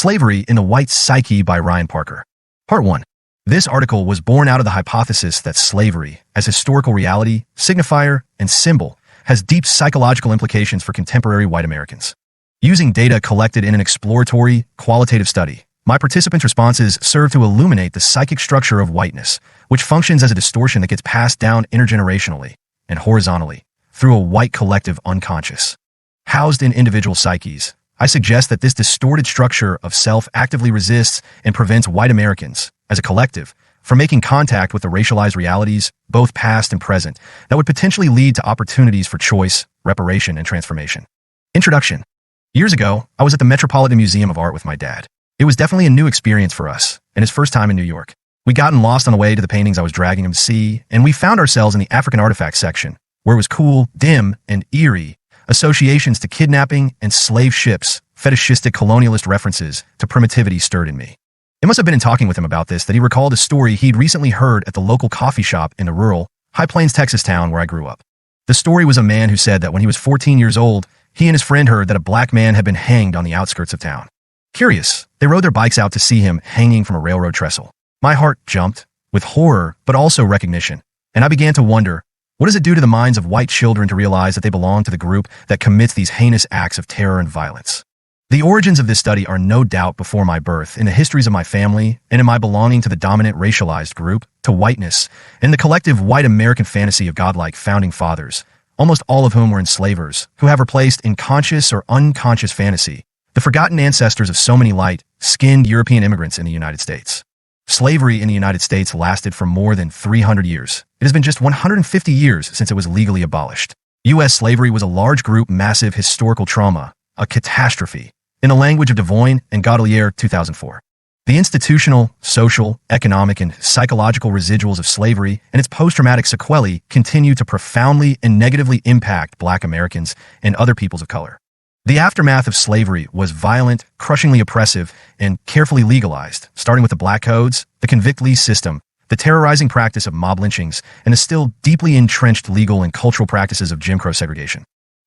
Slavery in the White Psyche by Ryan Parker. Part 1. This article was born out of the hypothesis that slavery, as historical reality, signifier, and symbol, has deep psychological implications for contemporary white Americans. Using data collected in an exploratory, qualitative study, my participants' responses serve to illuminate the psychic structure of whiteness, which functions as a distortion that gets passed down intergenerationally and horizontally through a white collective unconscious. Housed in individual psyches, I suggest that this distorted structure of self actively resists and prevents white Americans, as a collective, from making contact with the racialized realities, both past and present, that would potentially lead to opportunities for choice, reparation, and transformation. Introduction. Years ago, I was at the Metropolitan Museum of Art with my dad. It was definitely a new experience for us, and his first time in New York. We'd gotten lost on the way to the paintings I was dragging him to see, and we found ourselves in the African artifacts section, where it was cool, dim, and eerie. Associations to kidnapping and slave ships, fetishistic colonialist references to primitivity stirred in me. It must have been in talking with him about this that he recalled a story he'd recently heard at the local coffee shop in the rural, High Plains, Texas town where I grew up. The story was a man who said that when he was 14 years old, he and his friend heard that a black man had been hanged on the outskirts of town. Curious, they rode their bikes out to see him hanging from a railroad trestle. My heart jumped, with horror but also recognition, and I began to wonder, what does it do to the minds of white children to realize that they belong to the group that commits these heinous acts of terror and violence? The origins of this study are no doubt before my birth, in the histories of my family, and in my belonging to the dominant racialized group, to whiteness, and the collective white American fantasy of godlike founding fathers, almost all of whom were enslavers, who have replaced in conscious or unconscious fantasy the forgotten ancestors of so many light-skinned European immigrants in the United States. Slavery in the United States lasted for more than 300 years. It has been just 150 years since it was legally abolished. U.S. slavery was a large group, massive historical trauma, a catastrophe, in the language of Devoyne and Godelier, 2004. The institutional, social, economic, and psychological residuals of slavery and its post-traumatic sequelae continue to profoundly and negatively impact Black Americans and other peoples of color. The aftermath of slavery was violent, crushingly oppressive, and carefully legalized, starting with the Black Codes, the convict lease system, the terrorizing practice of mob lynchings, and the still deeply entrenched legal and cultural practices of Jim Crow segregation.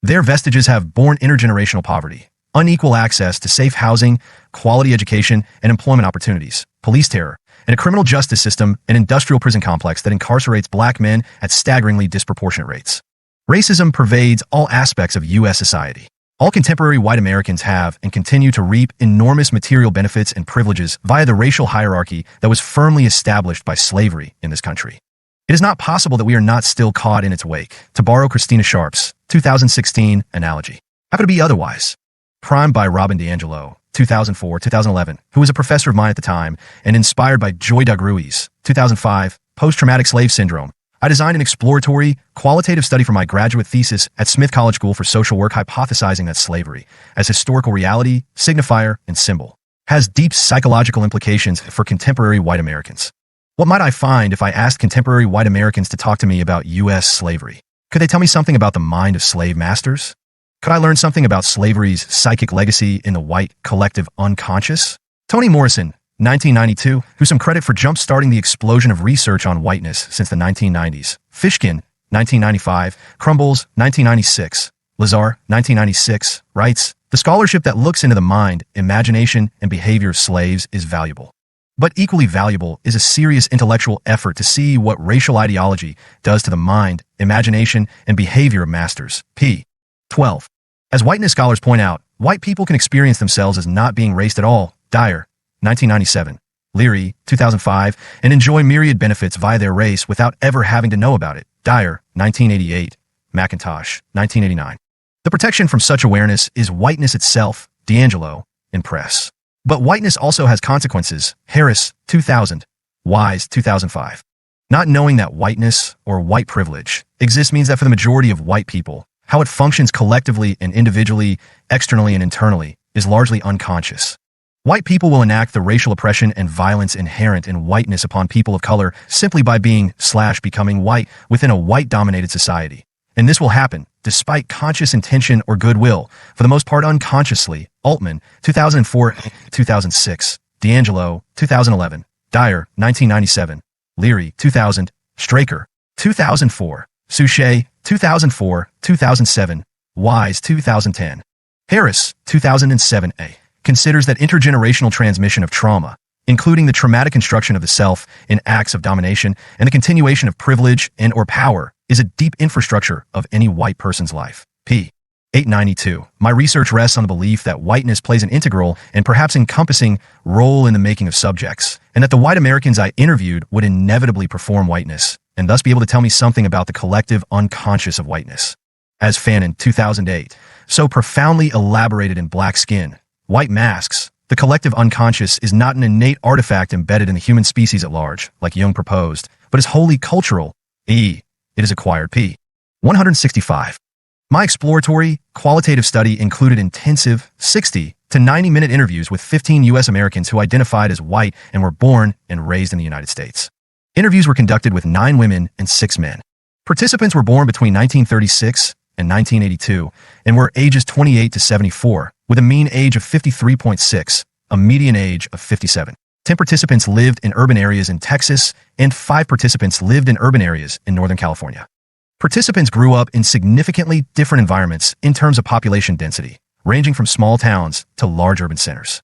Their vestiges have borne intergenerational poverty, unequal access to safe housing, quality education, and employment opportunities, police terror, and a criminal justice system and industrial prison complex that incarcerates Black men at staggeringly disproportionate rates. Racism pervades all aspects of U.S. society. All contemporary white Americans have and continue to reap enormous material benefits and privileges via the racial hierarchy that was firmly established by slavery in this country. It is not possible that we are not still caught in its wake, to borrow Christina Sharp's 2016 analogy. How could it be otherwise? Primed by Robin DiAngelo, 2004-2011, who was a professor of mine at the time, and inspired by Joy Dugrui's 2005 Post-Traumatic Slave Syndrome, I designed an exploratory, qualitative study for my graduate thesis at Smith College School for Social Work, hypothesizing that slavery, as historical reality, signifier, and symbol, has deep psychological implications for contemporary white Americans. What might I find if I asked contemporary white Americans to talk to me about U.S. slavery? Could they tell me something about the mind of slave masters? Could I learn something about slavery's psychic legacy in the white collective unconscious? Toni Morrison, 1992, who's some credit for jump-starting the explosion of research on whiteness since the 1990s. Fishkin, 1995, Crumbles, 1996, Lazar, 1996, writes, "The scholarship that looks into the mind, imagination, and behavior of slaves is valuable. But equally valuable is a serious intellectual effort to see what racial ideology does to the mind, imagination, and behavior of masters." p. 12. As whiteness scholars point out, white people can experience themselves as not being raced at all. Dyer, 1997, Leary, 2005, and enjoy myriad benefits via their race without ever having to know about it. Dyer, 1988, McIntosh, 1989. The protection from such awareness is whiteness itself. DiAngelo, in Press. But whiteness also has consequences. Harris, 2000, Wise, 2005. Not knowing that whiteness, or white privilege, exists means that for the majority of white people, how it functions collectively and individually, externally and internally, is largely unconscious. White people will enact the racial oppression and violence inherent in whiteness upon people of color simply by being/becoming white within a white-dominated society. And this will happen, despite conscious intention or goodwill, for the most part unconsciously. Altman, 2004-2006, DiAngelo, 2011, Dyer, 1997, Leary, 2000, Straker, 2004, Suchet, 2004-2007, Wise, 2010, Harris, 2007a. considers that intergenerational transmission of trauma, including the traumatic construction of the self in acts of domination and the continuation of privilege and/or power, is a deep infrastructure of any white person's life. p. 892. My research rests on the belief that whiteness plays an integral and perhaps encompassing role in the making of subjects, and that the white Americans I interviewed would inevitably perform whiteness, and thus be able to tell me something about the collective unconscious of whiteness. As Fanon, 2008, so profoundly elaborated in Black Skin, White Masks, the collective unconscious is not an innate artifact embedded in the human species at large, like Jung proposed, but is wholly cultural, it is acquired. p. 165. My exploratory, qualitative study included intensive 60 to 90-minute interviews with 15 U.S. Americans who identified as white and were born and raised in the United States. Interviews were conducted with 9 women and 6 men. Participants were born between 1936 and 1982 and were ages 28 to 74, with a mean age of 53.6, a median age of 57. 10 participants lived in urban areas in Texas, and 5 participants lived in urban areas in Northern California. Participants grew up in significantly different environments in terms of population density, ranging from small towns to large urban centers.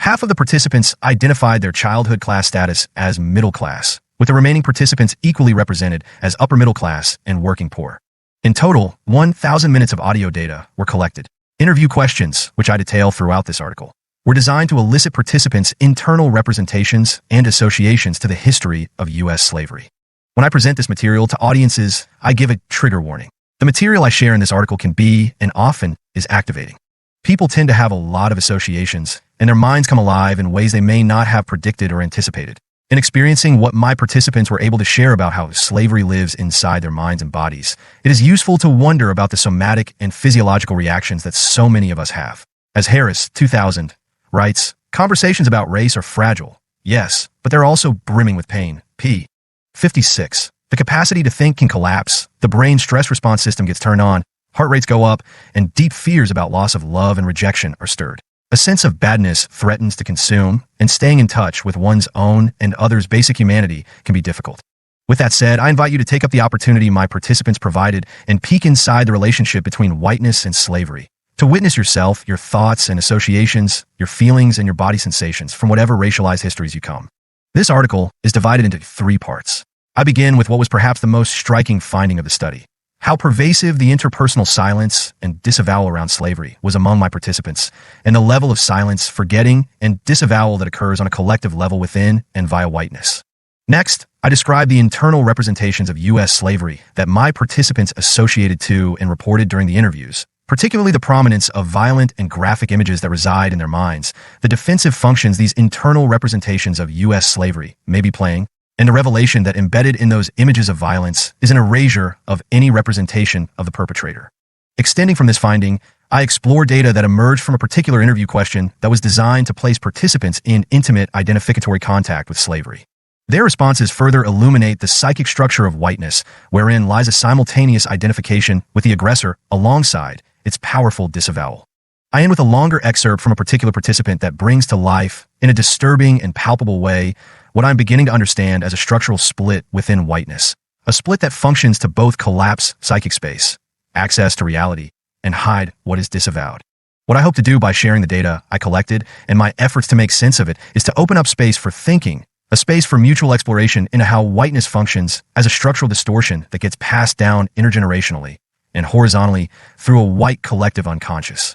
Half of the participants identified their childhood class status as middle class, with the remaining participants equally represented as upper middle class and working poor. In total, 1,000 minutes of audio data were collected. Interview questions, which I detail throughout this article, were designed to elicit participants' internal representations and associations to the history of U.S. slavery. When I present this material to audiences, I give a trigger warning. The material I share in this article can be, and often, is activating. People tend to have a lot of associations, and their minds come alive in ways they may not have predicted or anticipated. In experiencing what my participants were able to share about how slavery lives inside their minds and bodies, it is useful to wonder about the somatic and physiological reactions that so many of us have. As Harris, 2000, writes, conversations about race are fragile, yes, but they're also brimming with pain. p. 56. The capacity to think can collapse, the brain stress response system gets turned on, heart rates go up, and deep fears about loss of love and rejection are stirred. A sense of badness threatens to consume, and staying in touch with one's own and others' basic humanity can be difficult. With that said, I invite you to take up the opportunity my participants provided and peek inside the relationship between whiteness and slavery, to witness yourself, your thoughts and associations, your feelings and your body sensations from whatever racialized histories you come. This article is divided into 3 parts. I begin with what was perhaps the most striking finding of the study: how pervasive the interpersonal silence and disavowal around slavery was among my participants, and the level of silence, forgetting, and disavowal that occurs on a collective level within and via whiteness. Next, I describe the internal representations of U.S. slavery that my participants associated to and reported during the interviews, particularly the prominence of violent and graphic images that reside in their minds, the defensive functions these internal representations of U.S. slavery may be playing, and the revelation that embedded in those images of violence is an erasure of any representation of the perpetrator. Extending from this finding, I explore data that emerged from a particular interview question that was designed to place participants in intimate identificatory contact with slavery. Their responses further illuminate the psychic structure of whiteness, wherein lies a simultaneous identification with the aggressor alongside its powerful disavowal. I end with a longer excerpt from a particular participant that brings to life, in a disturbing and palpable way, what I'm beginning to understand as a structural split within whiteness, a split that functions to both collapse psychic space, access to reality, and hide what is disavowed. What I hope to do by sharing the data I collected and my efforts to make sense of it is to open up space for thinking, a space for mutual exploration into how whiteness functions as a structural distortion that gets passed down intergenerationally and horizontally through a white collective unconscious.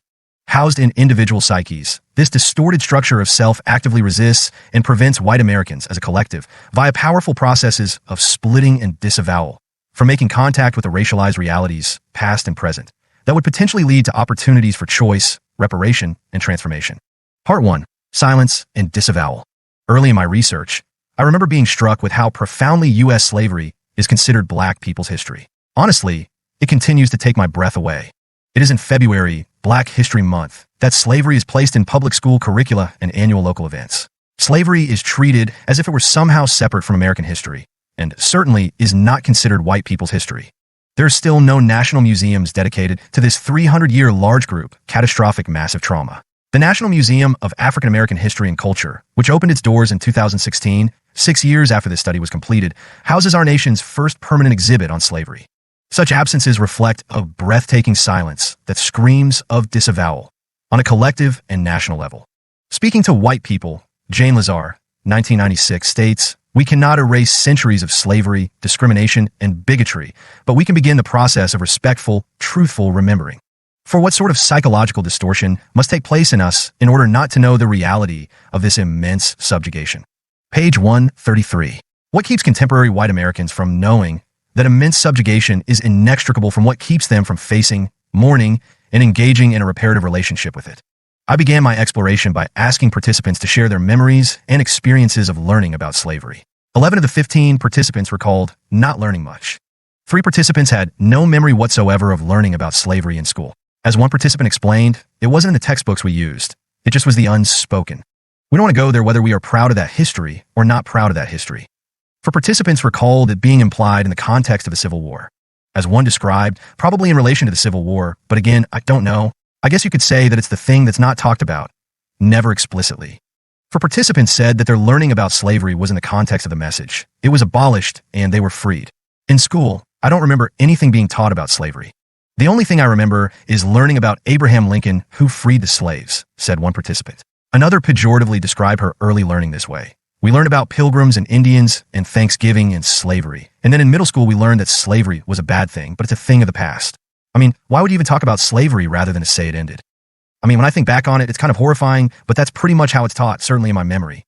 Housed in individual psyches, this distorted structure of self actively resists and prevents white Americans as a collective, via powerful processes of splitting and disavowal, from making contact with the racialized realities, past and present, that would potentially lead to opportunities for choice, reparation, and transformation. Part 1. Silence and Disavowal. Early in my research, I remember being struck with how profoundly U.S. slavery is considered Black people's history. Honestly, it continues to take my breath away. It is in February, Black History Month, that slavery is placed in public school curricula and annual local events. Slavery is treated as if it were somehow separate from American history, and certainly is not considered white people's history. There are still no national museums dedicated to this 300-year large group, catastrophic massive trauma. The National Museum of African American History and Culture, which opened its doors in 2016, 6 years after this study was completed, houses our nation's first permanent exhibit on slavery. Such absences reflect a breathtaking silence that screams of disavowal on a collective and national level. Speaking to white people, Jane Lazar, 1996, states, "We cannot erase centuries of slavery, discrimination, and bigotry, but we can begin the process of respectful, truthful remembering. For what sort of psychological distortion must take place in us in order not to know the reality of this immense subjugation?" Page 133. What keeps contemporary white Americans from knowing that immense subjugation is inextricable from what keeps them from facing, mourning, and engaging in a reparative relationship with it? I began my exploration by asking participants to share their memories and experiences of learning about slavery. 11 of the 15 participants recalled not learning much. 3 participants had no memory whatsoever of learning about slavery in school. As one participant explained, it wasn't in the textbooks we used. It just was the unspoken. We don't want to go there whether we are proud of that history or not proud of that history. For participants recalled it being implied in the context of the Civil War. As one described, probably in relation to the Civil War, but again, I don't know. I guess you could say that it's the thing that's not talked about, never explicitly. For participants said that their learning about slavery was in the context of the message. It was abolished and they were freed. In school, I don't remember anything being taught about slavery. The only thing I remember is learning about Abraham Lincoln, who freed the slaves, said one participant. Another pejoratively described her early learning this way. We learned about pilgrims and Indians and Thanksgiving and slavery. And then in middle school, we learned that slavery was a bad thing, but it's a thing of the past. I mean, why would you even talk about slavery rather than to say it ended? I mean, when I think back on it, it's kind of horrifying, but that's pretty much how it's taught, certainly in my memory.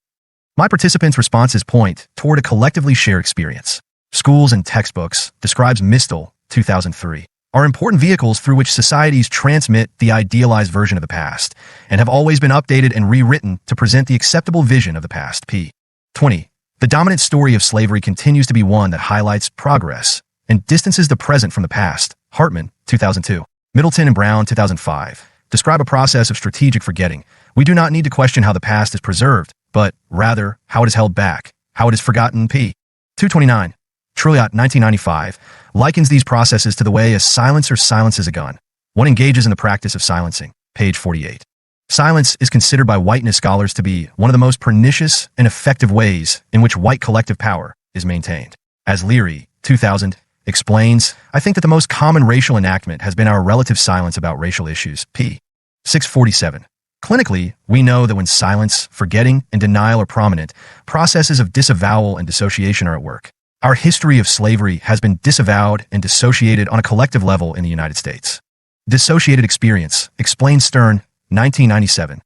My participants' responses point toward a collectively shared experience. Schools and textbooks, describes Mistel, 2003, are important vehicles through which societies transmit the idealized version of the past, and have always been updated and rewritten to present the acceptable vision of the past. P. 20. The dominant story of slavery continues to be one that highlights progress and distances the present from the past. Hartman, 2002. Middleton and Brown, 2005. Describe a process of strategic forgetting. We do not need to question how the past is preserved, but rather how it is held back, how it is forgotten. P. 229. Trilliot, 1995, likens these processes to the way a silencer silences a gun. One engages in the practice of silencing. Page 48. Silence is considered by whiteness scholars to be one of the most pernicious and effective ways in which white collective power is maintained. As Leary, 2000, explains, I think that the most common racial enactment has been our relative silence about racial issues. P. 647. Clinically, we know that when silence, forgetting, and denial are prominent, processes of disavowal and dissociation are at work. Our history of slavery has been disavowed and dissociated on a collective level in the United States. Dissociated experience, explains Stern, 1997,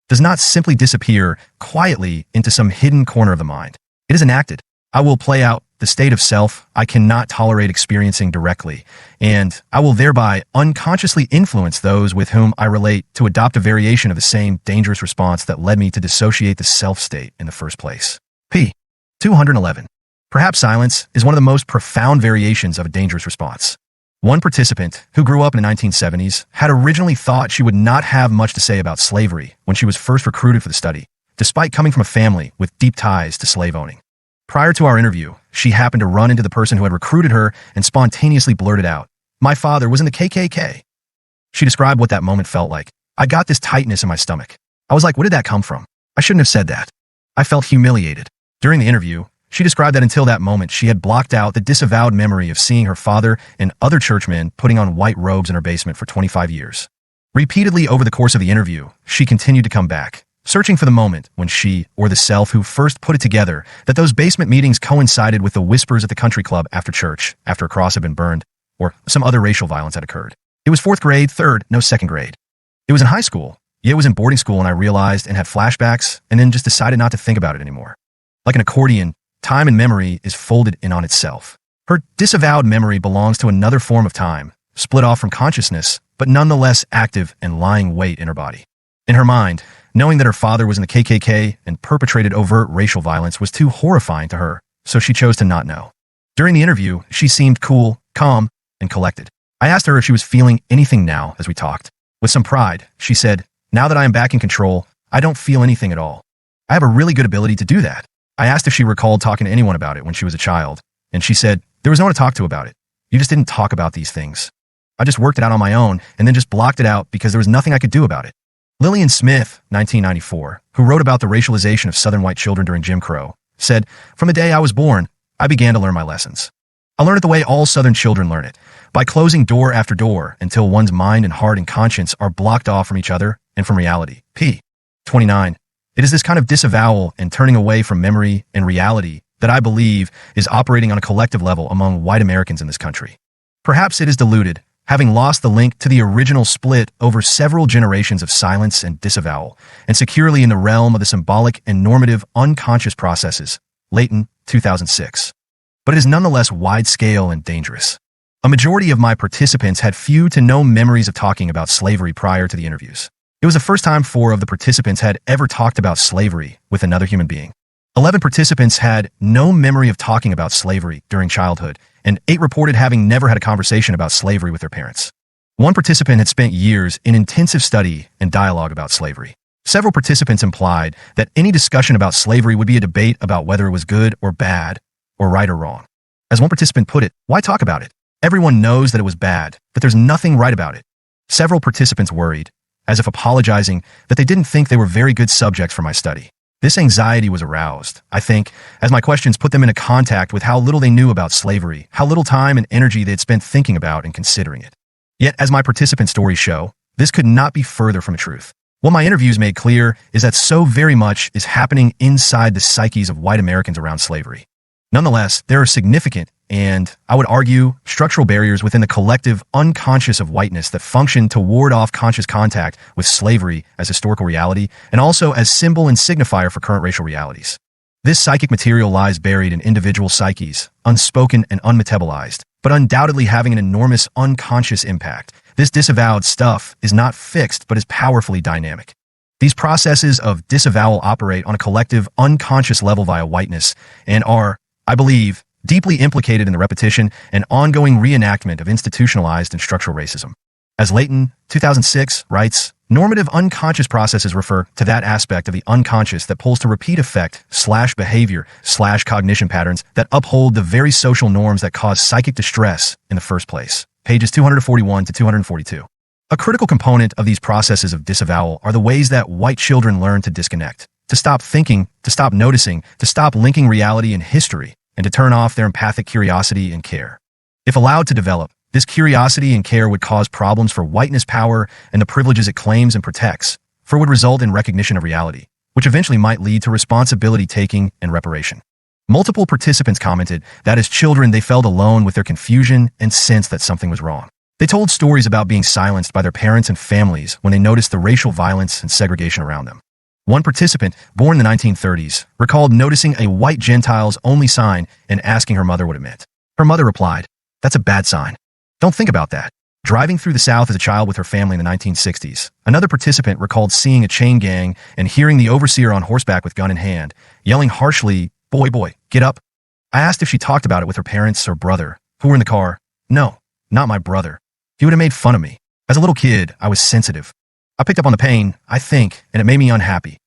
does not simply disappear quietly into some hidden corner of the mind. It is enacted. I will play out the state of self I cannot tolerate experiencing directly, and I will thereby unconsciously influence those with whom I relate to adopt a variation of the same dangerous response that led me to dissociate the self-state in the first place. P. 211. Perhaps silence is one of the most profound variations of a dangerous response. One participant, who grew up in the 1970s, had originally thought she would not have much to say about slavery when she was first recruited for the study, despite coming from a family with deep ties to slave owning. Prior to our interview, she happened to run into the person who had recruited her and spontaneously blurted out, "My father was in the KKK." She described what that moment felt like. "I got this tightness in my stomach. I was like, where did that come from? I shouldn't have said that. I felt humiliated." During the interview, she described that until that moment, she had blocked out the disavowed memory of seeing her father and other churchmen putting on white robes in her basement for 25 years. Repeatedly over the course of the interview, she continued to come back, searching for the moment when she, or the self who first put it together, that those basement meetings coincided with the whispers at the country club after church, after a cross had been burned, or some other racial violence had occurred. It was 4th grade, 3rd, no 2nd grade. It was in high school. Yeah, it was in boarding school, and I realized and had flashbacks, and then just decided not to think about it anymore. Like an accordion, time and memory is folded in on itself. Her disavowed memory belongs to another form of time, split off from consciousness, but nonetheless active and lying wait in her body. In her mind, knowing that her father was in the KKK and perpetrated overt racial violence was too horrifying to her, so she chose to not know. During the interview, she seemed cool, calm, and collected. I asked her if she was feeling anything now as we talked. With some pride, she said, "Now that I am back in control, I don't feel anything at all. I have a really good ability to do that." I asked if she recalled talking to anyone about it when she was a child, and she said, "There was no one to talk to about it. You just didn't talk about these things. I just worked it out on my own and then just blocked it out because there was nothing I could do about it." Lillian Smith, 1994, who wrote about the racialization of Southern white children during Jim Crow, said, "From the day I was born, I began to learn my lessons. I learned it the way all Southern children learn it, by closing door after door until one's mind and heart and conscience are blocked off from each other and from reality." P. 29. It is this kind of disavowal and turning away from memory and reality that I believe is operating on a collective level among white Americans in this country. Perhaps it is diluted, having lost the link to the original split over several generations of silence and disavowal, and securely in the realm of the symbolic and normative unconscious processes. Leighton, 2006. But it is nonetheless wide-scale and dangerous. A majority of my participants had few to no memories of talking about slavery prior to the interviews. It was the first time 4 of the participants had ever talked about slavery with another human being. 11 participants had no memory of talking about slavery during childhood, and 8 reported having never had a conversation about slavery with their parents. 1 participant had spent years in intensive study and dialogue about slavery. Several participants implied that any discussion about slavery would be a debate about whether it was good or bad, or right or wrong. As one participant put it, why talk about it? Everyone knows that it was bad, that there's nothing right about it. Several participants worried, as if apologizing, that they didn't think they were very good subjects for my study. This anxiety was aroused, I think, as my questions put them into contact with how little they knew about slavery, how little time and energy they had spent thinking about and considering it. Yet, as my participant stories show, this could not be further from the truth. What my interviews made clear is that so very much is happening inside the psyches of white Americans around slavery. Nonetheless, there are significant and, I would argue, structural barriers within the collective unconscious of whiteness that function to ward off conscious contact with slavery as historical reality and also as symbol and signifier for current racial realities. This psychic material lies buried in individual psyches, unspoken and unmetabolized, but undoubtedly having an enormous unconscious impact. This disavowed stuff is not fixed but is powerfully dynamic. These processes of disavowal operate on a collective unconscious level via whiteness and are, I believe, deeply implicated in the repetition and ongoing reenactment of institutionalized and structural racism. As Leighton, 2006, writes, normative unconscious processes refer to that aspect of the unconscious that pulls to repeat effect / behavior / cognition patterns that uphold the very social norms that cause psychic distress in the first place. Pages 241 to 242. A critical component of these processes of disavowal are the ways that white children learn to disconnect, to stop thinking, to stop noticing, to stop linking reality and history, and to turn off their empathic curiosity and care. If allowed to develop, this curiosity and care would cause problems for whiteness power and the privileges it claims and protects, for it would result in recognition of reality, which eventually might lead to responsibility taking and reparation. Multiple participants commented that as children they felt alone with their confusion and sensed that something was wrong. They told stories about being silenced by their parents and families when they noticed the racial violence and segregation around them. One participant, born in the 1930s, recalled noticing a white Gentiles only sign and asking her mother what it meant. Her mother replied, "That's a bad sign. Don't think about that." Driving through the South as a child with her family in the 1960s, another participant recalled seeing a chain gang and hearing the overseer on horseback with gun in hand, yelling harshly, boy, get up." I asked if she talked about it with her parents or brother, who were in the car. "No, not my brother. He would have made fun of me. As a little kid, I was sensitive. I picked up on the pain, I think, and it made me unhappy.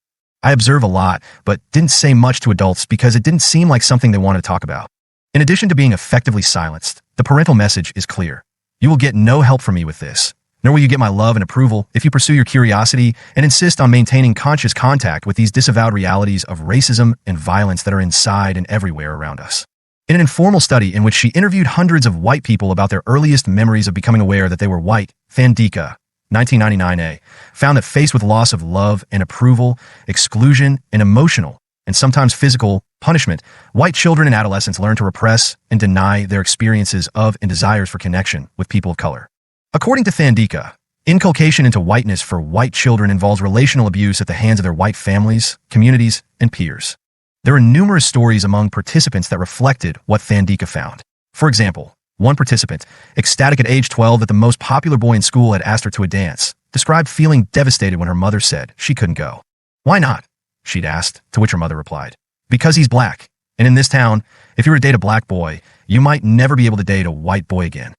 I observe a lot, but didn't say much to adults because it didn't seem like something they wanted to talk about." In addition to being effectively silenced, the parental message is clear. You will get no help from me with this, nor will you get my love and approval if you pursue your curiosity and insist on maintaining conscious contact with these disavowed realities of racism and violence that are inside and everywhere around us. In an informal study in which she interviewed hundreds of white people about their earliest memories of becoming aware that they were white, Thandika, 1999a, found that faced with loss of love and approval, exclusion, and emotional, and sometimes physical, punishment, white children and adolescents learn to repress and deny their experiences of and desires for connection with people of color. According to Thandika, inculcation into whiteness for white children involves relational abuse at the hands of their white families, communities, and peers. There are numerous stories among participants that reflected what Thandika found. For example, one participant, ecstatic at age 12 that the most popular boy in school had asked her to a dance, described feeling devastated when her mother said she couldn't go. "Why not?" she'd asked, to which her mother replied, "Because he's black, and in this town, if you were to date a black boy, you might never be able to date a white boy again."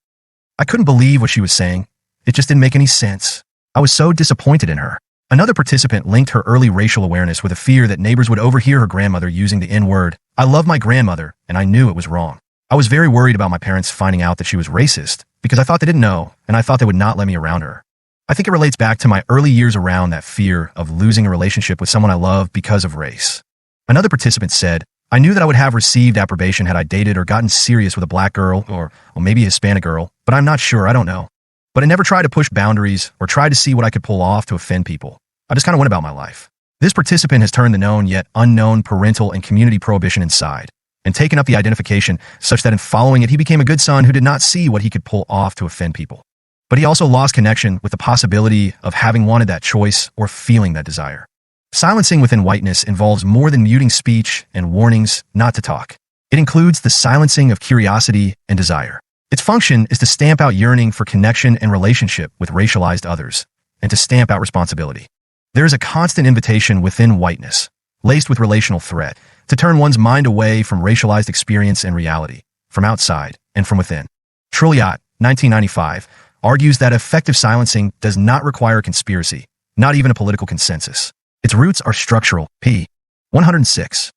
I couldn't believe what she was saying. It just didn't make any sense. I was so disappointed in her. Another participant linked her early racial awareness with a fear that neighbors would overhear her grandmother using the N-word. "I love my grandmother, and I knew it was wrong. I was very worried about my parents finding out that she was racist because I thought they didn't know, and I thought they would not let me around her." I think it relates back to my early years around that fear of losing a relationship with someone I love because of race. Another participant said, "I knew that I would have received approbation had I dated or gotten serious with a black girl or maybe a Hispanic girl, but I'm not sure, I don't know. But I never tried to push boundaries or tried to see what I could pull off to offend people. I just kind of went about my life. This participant has turned the known yet unknown parental and community prohibition inside, and taken up the identification such that in following it he became a good son who did not see what he could pull off to offend people. But he also lost connection with the possibility of having wanted that choice or feeling that desire. Silencing within whiteness involves more than muting speech and warnings not to talk. It includes the silencing of curiosity and desire. Its function is to stamp out yearning for connection and relationship with racialized others, and to stamp out responsibility. There is a constant invitation within whiteness, laced with relational threat, to turn one's mind away from racialized experience and reality, from outside and from within. Trilliot, 1995, argues that effective silencing does not require a conspiracy, not even a political consensus. Its roots are structural. P. 106.